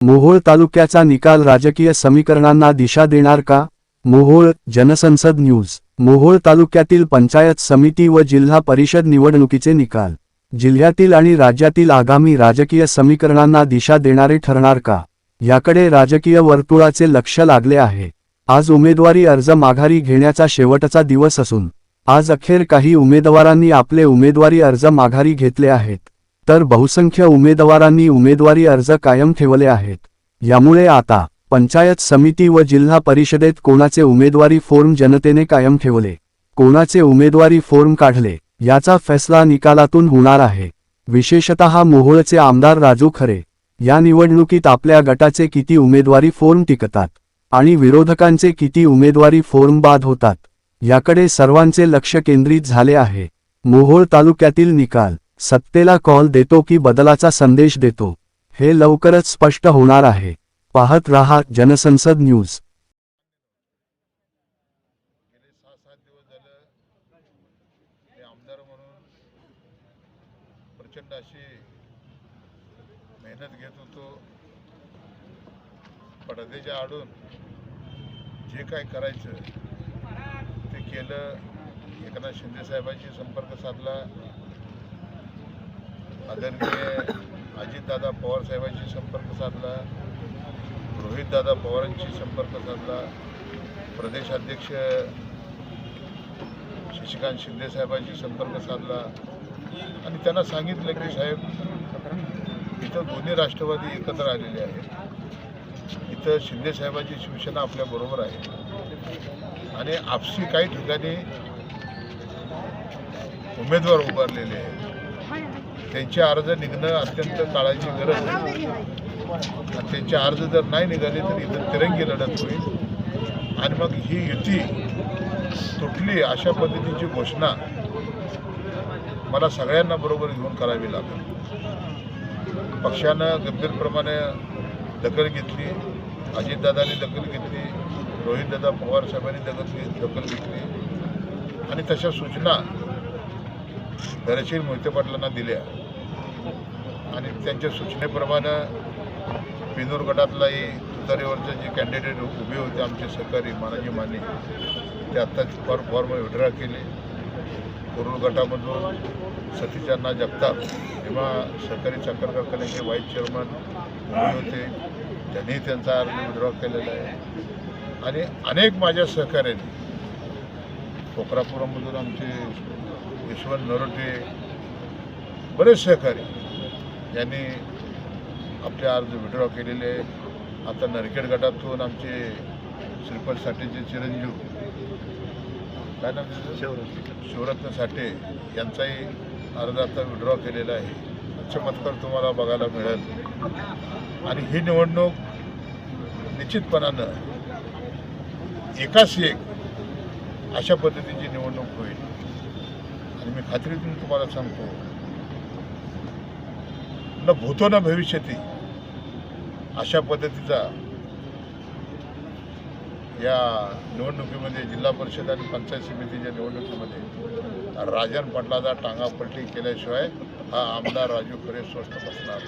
मोहोळ तालुक्याचा निकाल राजकीय समीकरणांना दिशा देणार का? मोहोळ जनसंसद न्यूज. मोहोळ तालुक्यातील पंचायत समिती व जिल्हा परिषद निवडणुकीचे निकाल जिल्ह्यातील आणि राज्यातील आगामी राजकीय समीकरणांना दिशा देणारे ठरणार का, याकडे राजकीय वर्तुळाचे लक्ष लागले आहे. आज उमेदवारी अर्ज माघारी घेण्याचा शेवटचा दिवस असून आज अखेर काही उमेदवारांनी आपले उमेदवारी अर्ज माघारी घेतले आहेत, तर बहुसंख्य उमेदवारांनी उमेदवारी अर्ज कायम ठेवले आहेत. यामुळे आता पंचायत समिती व जिल्हा परिषदेत कोणाचे उमेदवारी फॉर्म जनतेने कायम ठेवले, कोणाचे उमेदवारी फॉर्म काढले, याचा फैसला निकालातून होणार आहे. विशेषतः मोहोळचे आमदार राजू खरे या निवडणुकीत आपल्या गटाचे किती उमेदवारी फॉर्म टिकतात आणि विरोधकांचे किती उमेदवारी फॉर्म बाद होतात, याकडे सर्वांचे लक्ष केंद्रित झाले आहे. मोहोळ तालुक्यातील निकाल सत्तेला कॉल देतो की बदलाचा संदेश देतो, हे लवकरच स्पष्ट होणार आहे. पाहत रहा जनसंसद न्यूज. गेले 6-7 दिवस झालं मी आमदार म्हणून प्रचंड अशी मेहनत घेत होतो. पडद्याच्या आडून जे काय करायचं ते केलं. एकनाथ शिंदे साहेबांशी संपर्क साधला, आदरणीय अजितदादा पवार साहेबांशी संपर्क साधला, रोहितदादा पवारांशी संपर्क साधला, प्रदेशाध्यक्ष शशिकांत शिंदे साहेबांशी संपर्क साधला आणि त्यांना सांगितलं की साहेब, इथं दोन्ही राष्ट्रवादी एकत्र आलेले आहेत, इथं शिंदे साहेबांची शिवसेना आपल्याबरोबर आहे आणि आपसी काही ठिकाणी उमेदवार उभारलेले आहेत, त्यांचे अर्ज निघणं अत्यंत काळाची गरज आहे आणि त्यांचे अर्ज जर नाही निघाले तर इथं तिरंगी लढत होईल आणि मग ही युती तुटली अशा पद्धतीची घोषणा मला सगळ्यांना बरोबर घेऊन करावी लागेल. पक्षानं गंभीरप्रमाणे दखल घेतली, अजितदादांनी दखल घेतली, रोहितदादा पवार साहेबांनी दखल घेतली आणि तशा सूचना धैर्यशील मोहिते पाटलांना दिल्या आणि त्यांच्या सूचनेप्रमाणे पिनूर गटातलाही तुतारीवरचे जे कॅन्डिडेट उभे होते आमचे सहकारी मानाजी माने, ते आत्ताच फॉर्म विड्रॉ केले. कुरुल गटामधून सतीचंद जगताप किंवा सहकारी साखर कारखान्याचे व्हाईस चेअरमन उभे होते, त्यांनी त्यांचा अर्ज विड्रॉ केलेला आहे आणि अनेक माझ्या सहकाऱ्यांनी कोकरापुरामधून आमचे यशवंत नरोटे, बरेच सहकारी यांनी आपले अर्ज विड्रॉ केलेले आहे. आता नरखेड गटातून आमचे श्रीपद साठेचे चिरंजीव काय नाव शिवरत्न साठे यांचाही अर्ज आता विड्रॉ केलेला आहे. चमत्कार तुम्हाला बघायला मिळेल आणि ही निवडणूक निश्चितपणानं एकाच एक अशा पद्धतीची निवडणूक होईल आणि मी खात्रीतून तुम्हाला सांगतो, न भूतो न भविष्यती अशा पद्धतीचा या निवडणुकीमध्ये जिल्हा परिषद आणि पंचायत समितीच्या निवडणुकीमध्ये राजन पाटलाचा टांगापलटी केल्याशिवाय हा आमदार राजू खरे स्वस्थ बसणार.